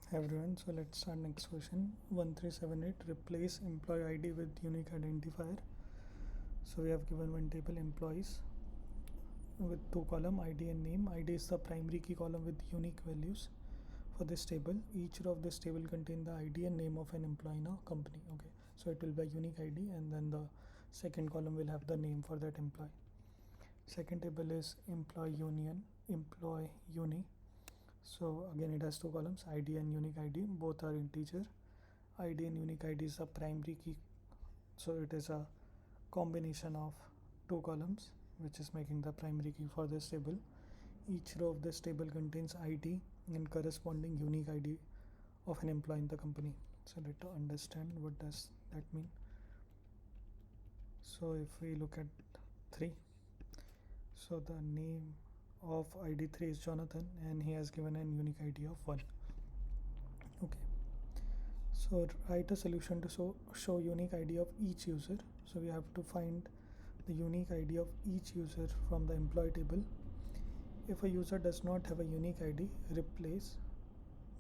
Hi everyone, so let's start next question. 1378, replace employee ID with unique identifier. So we have given one table, employees, with two column, ID and name. ID is the primary key column with unique values for this table. Each row of this table contain the ID and name of an employee in a company. Okay, so it will be a unique ID, and then the second column will have the name for that employee. Second table is EmployeeUNI. So again, it has two columns, ID and unique ID. Both are integer. ID and unique ID is a primary key, so it is a combination of two columns which is making the primary key for this table. Each row of this table contains ID and corresponding unique ID of an employee in the company. So let's understand what does that mean. So if we look at 3, so the name of ID 3 is Jonathan, and he has given a unique ID of 1. Okay, so write a solution to show unique ID of each user. So we have to find the unique ID of each user from the employee table. If a user does not have a unique ID, replace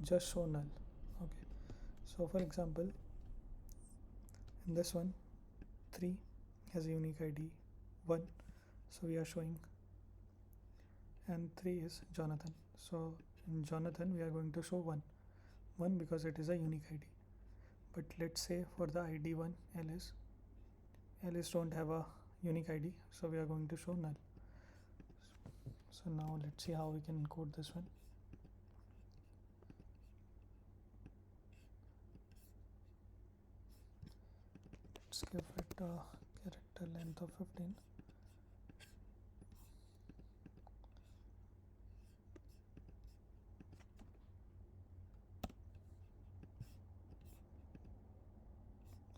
just show null. Okay, so for example, in this one, 3 has a unique ID 1, so we are showing, and 3 is Jonathan. So in Jonathan we are going to show 1 because it is a unique ID. But let's say for the ID 1, Alice don't have a unique ID, so we are going to show null. So now let's see how we can encode this one. Let's give it a character length of 15.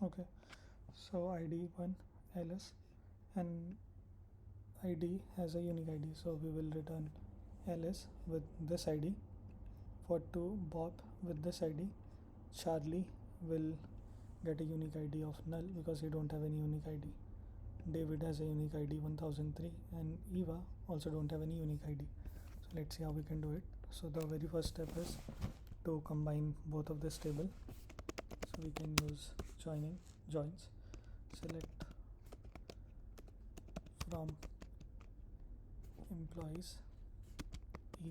Okay, so ID 1 Alice, and ID has a unique ID, so we will return Alice with this ID. For 2, Bob with this ID. Charlie will get a unique ID of null because he don't have any unique ID. David has a unique ID 1003, and Eva also don't have any unique ID. So let's see how we can do it. So the very first step is to combine both of this table. So we can use joins. Select from employees E,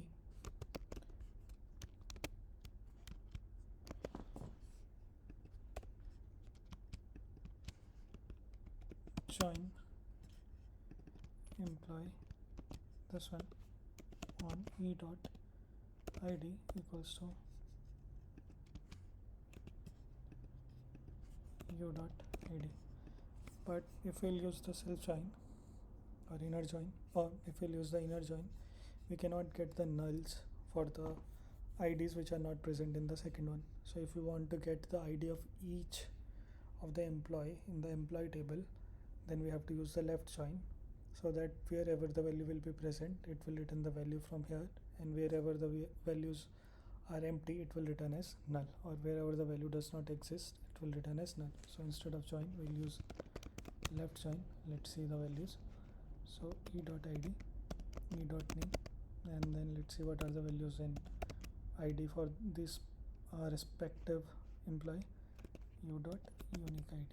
join employee this one on E dot ID equals to U dot ID. But if we'll use the self join or inner join, or if we'll use the inner join, we cannot get the nulls for the IDs which are not present in the second one. So if we want to get the ID of each of the employee in the employee table, then we have to use the left join, so that wherever the value will be present, it will return the value from here, and wherever the values are empty, it will return as null, or wherever the value does not exist, it will return as null. So instead of join, we'll use left join. Let's see the values. So E dot ID, E dot name, and then let's see what are the values in ID for this respective employee. U dot unique ID.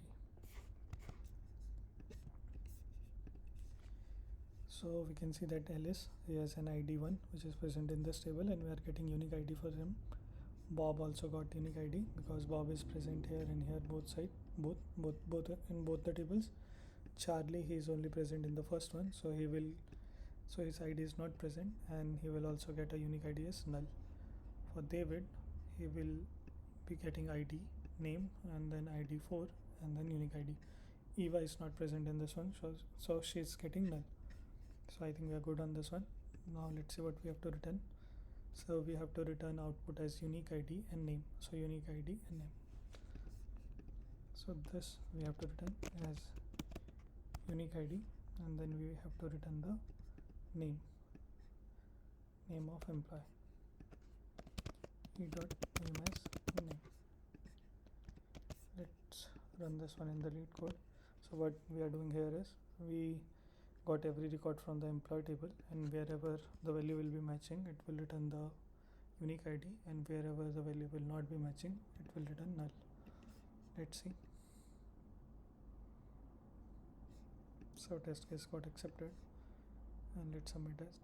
So we can see that Alice, he has an ID 1 which is present in this table, and we are getting unique ID for him. Bob also got unique ID because Bob is present here and here, both in both the tables. Charlie, he is only present in the first one, so his ID is not present, and he will also get a unique ID as null. For David, he will be getting ID name and then ID 4 and then unique ID. Eva is not present in this one, so she is getting null. So I think we are good on this one. Now let's see what we have to return. So we have to return output as unique ID and name. So unique ID and name. So this we have to return as unique ID, and then we have to return the name of employee. E dot name as name. Let's run this one in the lead code. So what we are doing here is we got every record from the employee table, and wherever the value will be matching, it will return the unique ID, and wherever the value will not be matching, it will return null. Let's see. So test case got accepted, and let's submit it.